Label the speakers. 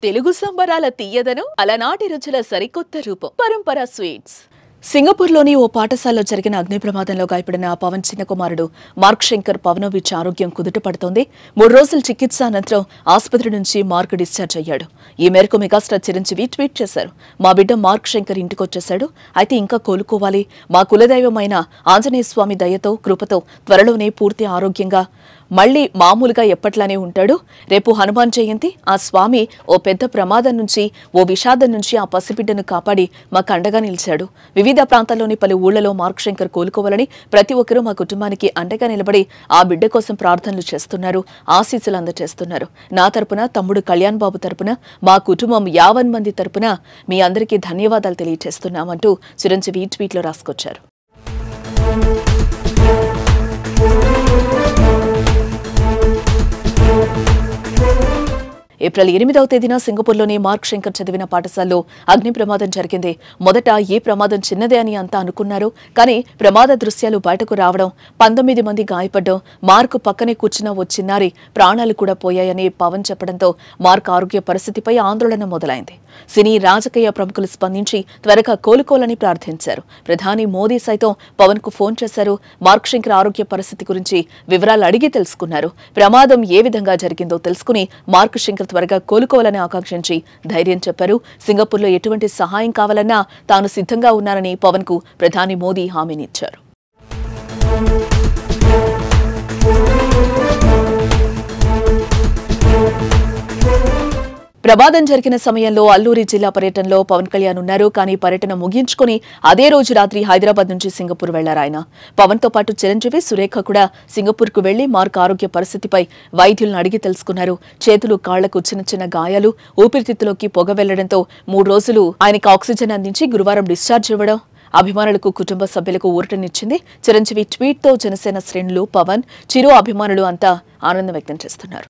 Speaker 1: తెలుగు సంబరాల తీయదనం అలనాటి రుచుల సరికొత్త రూపం పరంపర స్వీట్స్. సింగపూర్లోని ఓ పాఠశాలలో జరిగిన అగ్ని ప్రమాదంలో గాయపడిన పవన్ చిన్న కుమారుడు మార్క్ శంకర్ పవనోవిచ్ ఆరోగ్యం కుదుటపడుతోంది. 3 రోజుల చికిత్స అనంతరం ఆసుపత్రి నుంచి మార్క్ డిశ్చార్జ్ అయ్యాడు. ఈ మేరకు మెగాస్టార్ చిరంజీవి ట్వీట్ చేశారు. మా బిడ్డ మార్క్ శంకర్ ఇంటికొచ్చేశాడు. అయితే ఇంకా కోలుకోవాలి. మా కులదైవమైన ఆంజనేయ స్వామి దయతో కృపతో త్వరలోనే పూర్తి ఆరోగ్యంగా మళ్లీ మామూలుగా ఎప్పట్లానే ఉంటాడు. రేపు హనుమాన్ జయంతి. ఆ స్వామి ఓ పెద్ద ప్రమాదం నుంచి, ఓ విషాదం నుంచి ఆ పసిబిడ్డను కాపాడి మాకు అండగా నిలిచాడు. వివిధ ప్రాంతాల్లోని పలు ఊళ్లలో మార్క్ శంకర్ కోలుకోవాలని ప్రతి ఒక్కరూ మా కుటుంబానికి అండగా నిలబడి ఆ బిడ్డ కోసం ప్రార్థనలు చేస్తున్నారు, ఆశీస్సులు అందజేస్తున్నారు. నా తరపున, తమ్ముడు కళ్యాణ్ బాబు తరపున, మా కుటుంబం 50 మంది తరపున మీ అందరికీ ధన్యవాదాలు తెలియజేస్తున్నామంటూ చిరంజీవి ట్వీట్లో రాసుకొచ్చారు. ఏప్రిల్ 8వ తేదీన సింగపూర్లోని మార్క్ శంకర్ చదివిన పాఠశాలలో అగ్ని ప్రమాదం జరిగింది. మొదట ఈ ప్రమాదం చిన్నదే అని అంతా అనుకున్నారు. కానీ ప్రమాద దృశ్యాలు బయటకు రావడం, 19 మంది గాయపడ్డం, మార్క్ పక్కనే కూర్చున్న ఓ చిన్నారి ప్రాణాలు కూడా పోయాయని పవన్ చెప్పడంతో మార్క్ ఆరోగ్య పరిస్థితిపై ఆందోళన మొదలైంది. సినీ రాజకీయ ప్రముఖులు స్పందించి త్వరగా కోలుకోవాలని ప్రార్థించారు. ప్రధాని మోదీ సైతం పవన్ కు ఫోన్ చేశారు. మార్క్ శంకర్ ఆరోగ్య పరిస్థితి గురించి వివరాలు అడిగి తెలుసుకున్నారు. ప్రమాదం ఏ విధంగా జరిగిందో తెలుసుకుని మార్క్ శంకర్ త్వరగా కోలుకోవాలని ఆకాంక్షించి ధైర్యం చెప్పారు. సింగపూర్లో ఎటువంటి సహాయం కావాలన్నా తాను సిద్ధంగా ఉన్నానని పవన్ కు ప్రధాని మోదీ హామీనిచ్చారు. ప్రమాదం జరిగిన సమయంలో అల్లూరి జిల్లా పర్యటనలో పవన్ కళ్యాణ్ ఉన్నారు. కానీ పర్యటన ముగించుకుని అదే రోజు రాత్రి హైదరాబాద్ నుంచి సింగపూర్ వెళ్లారు ఆయన. పవన్ తో పాటు చిరంజీవి, సురేఖ కూడా సింగపూర్ కు వెళ్లి మార్క్ ఆరోగ్య పరిస్థితిపై వైద్యులను అడిగి తెలుసుకున్నారు. చేతులు, కాళ్లకు చిన్న చిన్న గాయాలు, ఊపిరితిత్తులోకి పొగ వెళ్లడంతో 3 రోజులు ఆయనకు ఆక్సిజన్ అందించి గురువారం డిశ్చార్జ్ ఇవ్వడం అభిమానులకు, కుటుంబ సభ్యులకు ఊరటనిచ్చింది. చిరంజీవి ట్వీట్ తో జనసేన శ్రేణులు, పవన్, చిరు అభిమానులు అంతా ఆనందం వ్యక్తం చేస్తున్నారు.